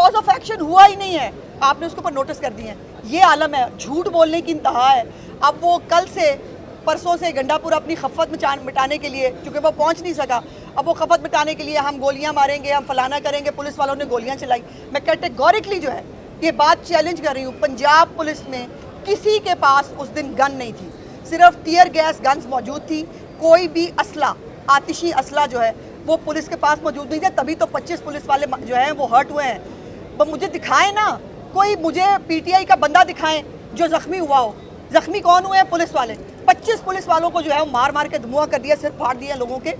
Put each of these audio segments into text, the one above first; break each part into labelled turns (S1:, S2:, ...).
S1: Cause of action हुआ ही नहीं है, आपने उसके ऊपर नोटिस कर दिए हैं। ये आलम है, झूठ बोलने की इंतहा है। अब वो कल से परसों से गंडापुर अपनी खफत मिटाने के लिए, चूँकि वो पहुँच नहीं सका, अब वो खफत मिटाने के लिए हम गोलियाँ मारेंगे, हम फलाना करेंगे, पुलिस वालों ने गोलियाँ चलाई। मैं कैटेगोरिकली जो है ये बात चैलेंज कर रही हूँ, पंजाब पुलिस में किसी के पास उस दिन गन नहीं थी, सिर्फ टीयर गैस गन्स मौजूद थी। कोई भी असला, आतिशी असला जो है वो पुलिस के पास मौजूद नहीं था, तभी तो 25 पुलिस वाले जो हैं वो हर्ट हुए हैं। तो मुझे दिखाएं ना, कोई मुझे पीटीआई का बंदा दिखाएं जो ज़ख्मी हुआ हो। ज़ख्मी कौन हुए हैं? पुलिस वाले। 25 पुलिस वालों को जो है वो मार मार के धुआं कर दिया, सिर फाड़ दिया लोगों के।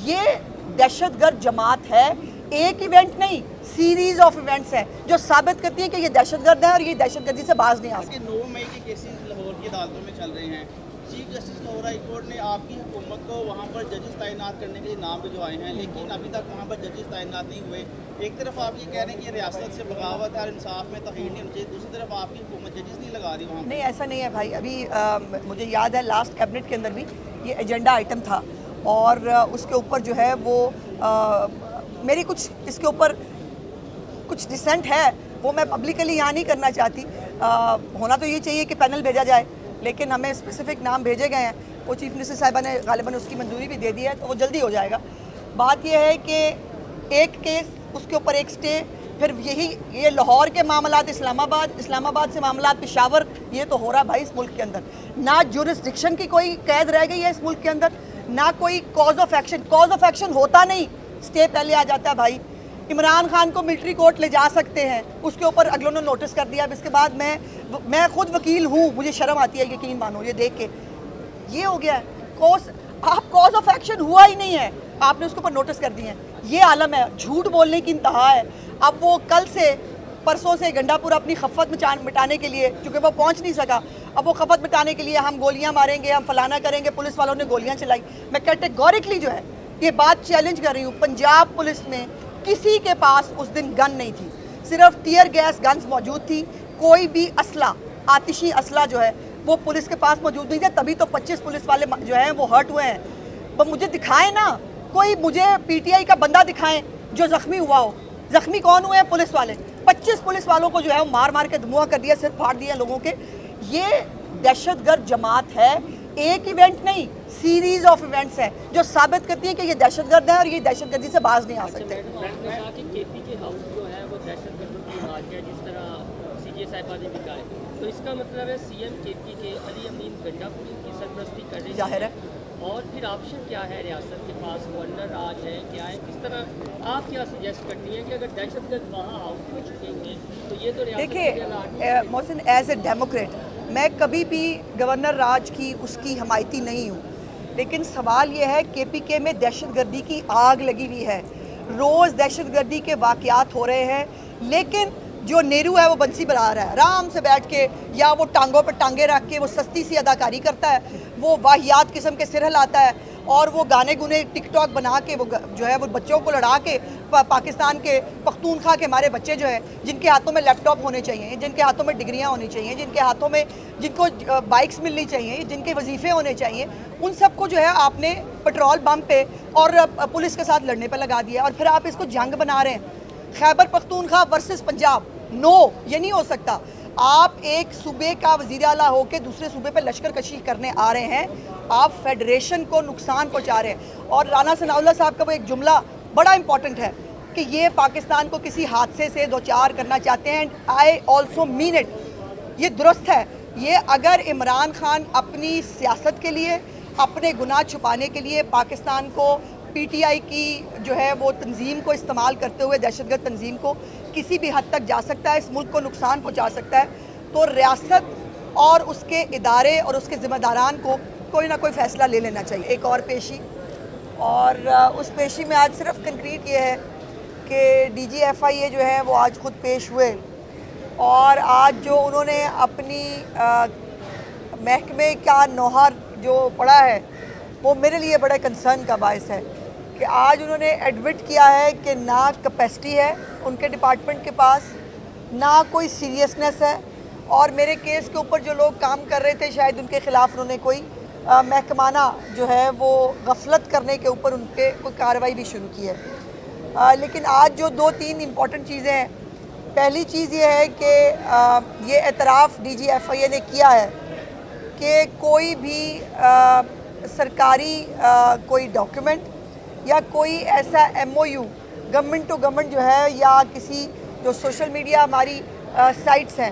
S1: ये दहशतगर्द जमात है, एक इवेंट नहीं, सीरीज ऑफ इवेंट्स है जो साबित करती है कि ये दहशतगर्द है और ये दहशतगर्दी से बाज नहीं आ सकते।
S2: 9 मई के केसेस लाहौर की अदालतों में चल रहे हैं। Chief justice Lahore high court ने आपकी हुकूमत को वहाँ पर जजेस तैनात करने के लिए नाम भिजवाए हैं, लेकिन अभी तक वहाँ पर जजेस तैनात नहीं हुए। एक तरफ आप ये कह रहे हैं कि रियासत से बगावत है और इंसाफ में तहीर नहीं होनी चाहिए, दूसरी तरफ आपकी हुकूमत जजेस नहीं लगा रही वहाँ।
S1: नहीं, ऐसा नहीं है भाई। अभी मुझे याद है लास्ट कैबिनेट के अंदर भी ये एजेंडा आइटम था और उसके ऊपर जो है वो मेरी कुछ इसके ऊपर कुछ डिसेंट है, वो मैं पब्लिकली यहाँ नहीं करना चाहती। होना तो ये चाहिए कि पैनल भेजा जाए, लेकिन हमें स्पेसिफिक नाम भेजे गए हैं, वो चीफ मिनिस्टर साहिबा ने गालिबन उसकी मंजूरी भी दे दी है, तो वो जल्दी हो जाएगा। बात ये है कि एक केस, उसके ऊपर एक स्टे, फिर ये लाहौर के मामलात इस्लामाबाद से मामलात पेशावर, ये तो हो रहा भाई इस मुल्क के अंदर। ना जुरिस्डिक्शन की कोई कैद रह गई है इस मुल्क के अंदर, ना कोई कॉज ऑफ एक्शन होता नहीं, स्टे पहले आ जाता है भाई। इमरान खान को मिलिट्री कोर्ट ले जा सकते हैं, उसके ऊपर अगलों ने नोटिस कर दिया। अब इसके बाद मैं खुद वकील हूँ, मुझे शर्म आती है, यकीन मानो, ये देख के ये हो गया है। कॉज ऑफ एक्शन हुआ ही नहीं है, आपने उसके ऊपर नोटिस कर दिए हैं। ये आलम है, झूठ बोलने की इंतहा है। अब वो कल से परसों से गंडापुर अपनी खफत मिटाने के लिए, चूँकि वो पहुँच नहीं सका, अब वो खफत मिटाने के लिए हम गोलियाँ मारेंगे, हम फलाना करेंगे, पुलिस वालों ने गोलियाँ चलाई। मैं कैटेगोरिकली जो है ये बात चैलेंज कर रही हूँ, पंजाब पुलिस में किसी के पास उस दिन गन नहीं थी, सिर्फ टीयर गैस गन्स मौजूद थी। कोई भी असला, आतिशी असला जो है वो पुलिस के पास मौजूद नहीं था, तभी तो 25 पुलिस वाले जो हैं वो हर्ट हुए हैं। तो मुझे दिखाएं ना, कोई मुझे पीटीआई का बंदा दिखाएं जो ज़ख्मी हुआ हो। ज़ख्मी कौन हुए हैं? पुलिस वाले। 25 पुलिस वालों को जो है वो मार मार के धुआं कर दिया, सिर फाड़ दिया लोगों के। ये दहशतगर्द जमात है, एक इवेंट नहीं, सीरीज ऑफ इवेंट्स है जो साबित करती है कि ये दहशतगर्द है और ये दहशतगर्दी से बाज नहीं आ सकते।
S3: केपी के हाउस जो है वो दहशतगर्दों की आवाज़ है, जिस तरह सीजे साहिबा ने भी कहा है, तो इसका मतलब है सीएम केपी के अली अमीन गंडापुरी की सरपरस्ती कर रहे हैं,
S1: जाहिर है।
S3: और फिर ऑप्शन क्या है रियासत के पास? गवर्नर राज है, क्या है, किस तरह आप क्या सजेस्ट करती हैं कि अगर दहशतगर्द वहाँ हाउस में छुपेंगे तो ये तो
S1: देखिए मोहसिन, एज ए डेमोक्रेट मैं कभी भी गवर्नर राज की उसकी हमायती नहीं हूँ, लेकिन सवाल ये है केपीके में दहशतगर्दी की आग लगी हुई है, रोज़ दहशतगर्दी के वाक़यात हो रहे हैं, लेकिन जो नेहरू है वो बंसी बजा रहा है आराम से बैठ के, या वो टांगों पर टांगे रख के वो सस्ती सी अदाकारी करता है, वो वाहियात किस्म के सिर हिलाता है और वो गाने गुने टिकटॉक बना के वो जो है वो बच्चों को लड़ा के पाकिस्तान के पख्तूनख्वा के हमारे बच्चे जो हैं, जिनके हाथों में लैपटॉप होने चाहिए, जिनके हाथों में डिग्रियां होनी चाहिए, जिनके हाथों में जिनको बाइक्स मिलनी चाहिए, जिनके वजीफ़े होने चाहिए, उन सबको जो है आपने पेट्रोल पंप पे और पुलिस के साथ लड़ने पर लगा दिया और फिर आप इसको जंग बना रहे हैं। खैबर पख्तूनख्वा वर्सेस पंजाब, नो, ये नहीं हो सकता। आप एक सूबे का वज़ीर आला हो के दूसरे सूबे पे लश्कर कशी करने आ रहे हैं, आप फेडरेशन को नुकसान पहुंचा रहे हैं। और राना सनाउल्लाह साहब का वो एक जुमला बड़ा इंपॉर्टेंट है कि ये पाकिस्तान को किसी हादसे से दो चार करना चाहते हैं, and I also mean it, ये दुरुस्त है। ये अगर इमरान खान अपनी सियासत के लिए, अपने गुनाह छुपाने के लिए पाकिस्तान को, पीटीआई की जो है वो तंजीम को इस्तेमाल करते हुए, दहशतगर्द तंजीम को किसी भी हद तक जा सकता है, इस मुल्क को नुकसान पहुंचा सकता है, तो रियासत और उसके इदारे और उसके ज़िम्मेदारान को कोई ना कोई फ़ैसला ले लेना चाहिए। एक और पेशी, और उस पेशी में आज सिर्फ कंक्रीट ये है कि DGFIA जो है वो आज ख़ुद पेश हुए और आज जो उन्होंने अपनी महकमे का नौहर जो पड़ा है वो मेरे लिए बड़े कंसर्न का बायस है कि आज उन्होंने एडमिट किया है कि ना कैपेसिटी है उनके डिपार्टमेंट के पास, ना कोई सीरियसनेस है, और मेरे केस के ऊपर जो लोग काम कर रहे थे शायद उनके ख़िलाफ़ उन्होंने कोई महकमाना जो है वो गफलत करने के ऊपर उनके कोई कार्रवाई भी शुरू की है। लेकिन आज जो 2-3 इम्पॉर्टेंट चीज़ें हैं, پہلی چیز یہ ہے کہ یہ اعتراف DGFIA نے کیا ہے کہ کوئی بھی سرکاری کوئی ڈاکیومنٹ یا کوئی ایسا MOU گورنمنٹ ٹو گورنمنٹ جو ہے یا کسی جو سوشل میڈیا ہماری سائٹس ہیں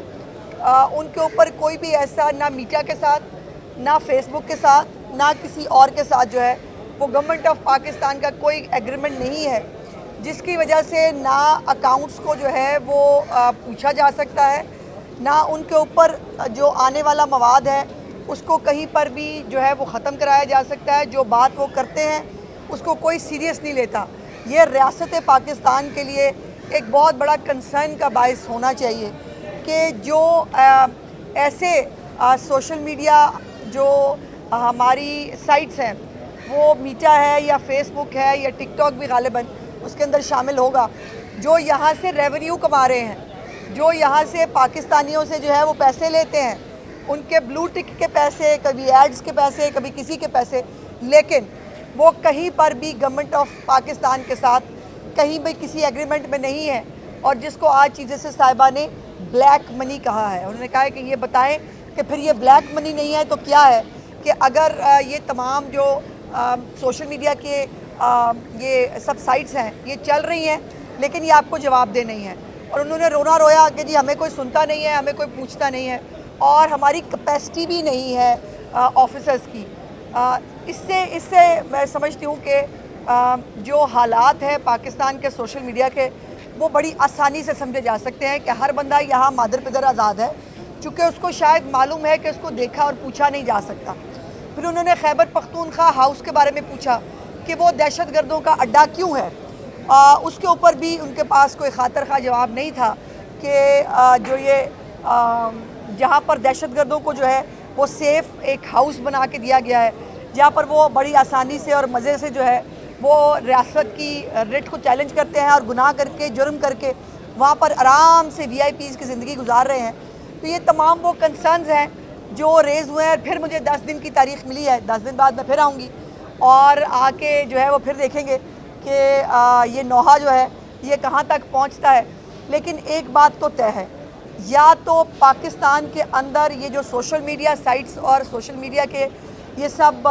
S1: ان کے اوپر کوئی بھی ایسا نہ میڈیا کے ساتھ نہ فیس بک کے ساتھ نہ کسی اور کے ساتھ جو ہے وہ گورنمنٹ آف پاکستان کا کوئی ایگریمنٹ نہیں ہے، جس کی وجہ سے نہ اکاؤنٹس کو جو ہے وہ پوچھا جا سکتا ہے، نہ ان کے اوپر جو آنے والا مواد ہے اس کو کہیں پر بھی جو ہے وہ ختم کرایا جا سکتا ہے۔ جو بات وہ کرتے ہیں اس کو کوئی سیریس نہیں لیتا۔ یہ ریاست پاکستان کے لیے ایک بہت بڑا کنسرن کا باعث ہونا چاہیے کہ جو ایسے سوشل میڈیا جو ہماری سائٹس ہیں، وہ میٹا ہے یا فیس بک ہے یا ٹک ٹاک بھی غالباً اس کے اندر شامل ہوگا، جو یہاں سے ریونیو کما رہے ہیں، جو یہاں سے پاکستانیوں سے جو ہے وہ پیسے لیتے ہیں، ان کے بلو ٹک کے پیسے، کبھی ایڈز کے پیسے، کبھی کسی کے پیسے، لیکن وہ کہیں پر بھی گورنمنٹ آف پاکستان کے ساتھ کہیں بھی کسی ایگریمنٹ میں نہیں ہے۔ اور جس کو آج چیف جسٹس صاحبہ نے بلیک منی کہا ہے، انہوں نے کہا ہے کہ یہ بتائیں کہ پھر یہ بلیک منی نہیں ہے تو کیا ہے، کہ اگر یہ تمام جو سوشل میڈیا کے یہ سب سائٹس ہیں یہ چل رہی ہیں لیکن یہ آپ کو جواب دہ نہیں ہے، اور انہوں نے رونا رویا کہ جی ہمیں کوئی سنتا نہیں ہے، ہمیں کوئی پوچھتا نہیں ہے، اور ہماری کیپیسٹی بھی نہیں ہے آفیسرز کی۔ اس سے میں سمجھتی ہوں کہ جو حالات ہیں پاکستان کے سوشل میڈیا کے وہ بڑی آسانی سے سمجھے جا سکتے ہیں کہ ہر بندہ یہاں مادر پدر آزاد ہے، چونکہ اس کو شاید معلوم ہے کہ اس کو دیکھا اور پوچھا نہیں جا سکتا۔ پھر انہوں نے خیبر پختونخوا ہاؤس کے بارے میں پوچھا کہ وہ دہشت گردوں کا اڈا کیوں ہے، اس کے اوپر بھی ان کے پاس کوئی خاطر خواہ جواب نہیں تھا کہ جو یہ جہاں پر دہشت گردوں کو جو ہے وہ سیف ایک ہاؤس بنا کے دیا گیا ہے، جہاں پر وہ بڑی آسانی سے اور مزے سے جو ہے وہ ریاست کی ریٹ کو چیلنج کرتے ہیں اور گناہ کر کے جرم کر کے وہاں پر آرام سے VIPs کی زندگی گزار رہے ہیں۔ تو یہ تمام وہ کنسرنز ہیں جو ریز ہوئے ہیں۔ پھر مجھے 10 دن کی تاریخ ملی ہے، 10 دن بعد میں پھر آؤں گی اور آ کے جو ہے وہ پھر دیکھیں گے کہ یہ نوحہ جو ہے یہ کہاں تک پہنچتا ہے۔ لیکن ایک بات تو طے ہے، یا تو پاکستان کے اندر یہ جو سوشل میڈیا سائٹس اور سوشل میڈیا کے یہ سب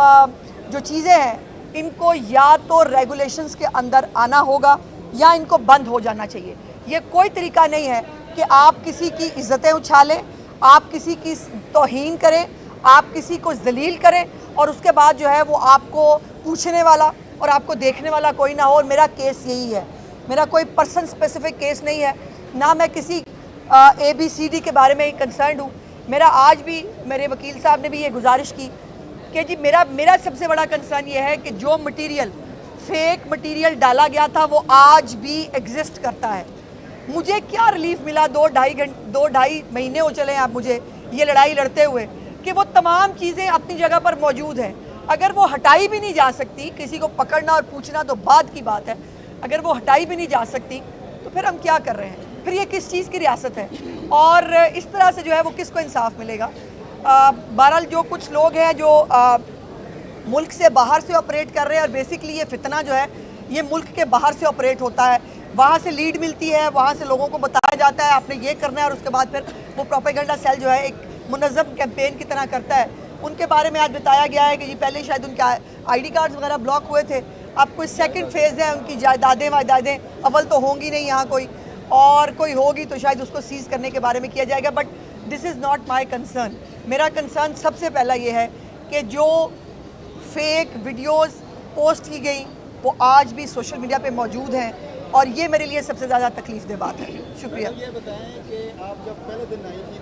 S1: جو چیزیں ہیں ان کو یا تو ریگولیشنز کے اندر آنا ہوگا یا ان کو بند ہو جانا چاہیے۔ یہ کوئی طریقہ نہیں ہے کہ آپ کسی کی عزتیں اچھالیں، آپ کسی کی توہین کریں، آپ کسی کو ذلیل کریں اور اس کے بعد جو ہے وہ آپ کو پوچھنے والا اور آپ کو دیکھنے والا کوئی نہ ہو۔ اور میرا کیس یہی ہے، میرا کوئی پرسن اسپیسیفک کیس نہیں ہے، نہ میں کسی ABCD کے بارے میں کنسرنڈ ہوں۔ میرا آج بھی میرے وکیل صاحب نے بھی یہ گزارش کی کہ جی میرا سب سے بڑا کنسرن یہ ہے کہ جو مٹیریل فیک مٹیریل ڈالا گیا تھا وہ آج بھی ایگزسٹ کرتا ہے۔ مجھے کیا ریلیف ملا 2-2.5 مہینے ہو چلے ہیں اب مجھے یہ لڑائی لڑتے ہوئے کہ وہ تمام چیزیں اپنی جگہ پر موجود ہیں۔ اگر وہ ہٹائی بھی نہیں جا سکتی، کسی کو پکڑنا اور پوچھنا تو بعد کی بات ہے، اگر وہ ہٹائی بھی نہیں جا سکتی تو پھر ہم کیا کر رہے ہیں؟ پھر یہ کس چیز کی ریاست ہے؟ اور اس طرح سے جو ہے وہ کس کو انصاف ملے گا؟ بہرحال جو کچھ لوگ ہیں جو ملک سے باہر سے آپریٹ کر رہے ہیں، اور بیسکلی یہ فتنہ جو ہے یہ ملک کے باہر سے آپریٹ ہوتا ہے، وہاں سے لیڈ ملتی ہے، وہاں سے لوگوں کو بتایا جاتا ہے آپ نے یہ کرنا ہے، اور اس کے بعد پھر وہ پروپیگنڈا سیل جو ہے ایک منظم کیمپین کی طرح کرتا ہے۔ ان کے بارے میں آج بتایا گیا ہے کہ جی پہلے شاید ان کے ID کارڈز وغیرہ بلاک ہوئے تھے، اب کوئی سیکنڈ فیز ہے، ان کی جائیدادیں وائدادیں اول تو ہوں گی نہیں یہاں کوئی، اور کوئی ہوگی تو شاید اس کو سیز کرنے کے بارے میں کیا جائے گا۔ But this is not my concern. میرا کنسرن سب سے پہلا یہ ہے کہ جو فیک ویڈیوز پوسٹ کی گئی وہ آج بھی سوشل میڈیا پہ موجود ہیں، اور یہ میرے لیے سب سے زیادہ تکلیف دہ بات ہے۔ شکریہ۔
S4: یہ بتائیں کہ آپ جب پہلے دن آئی تھی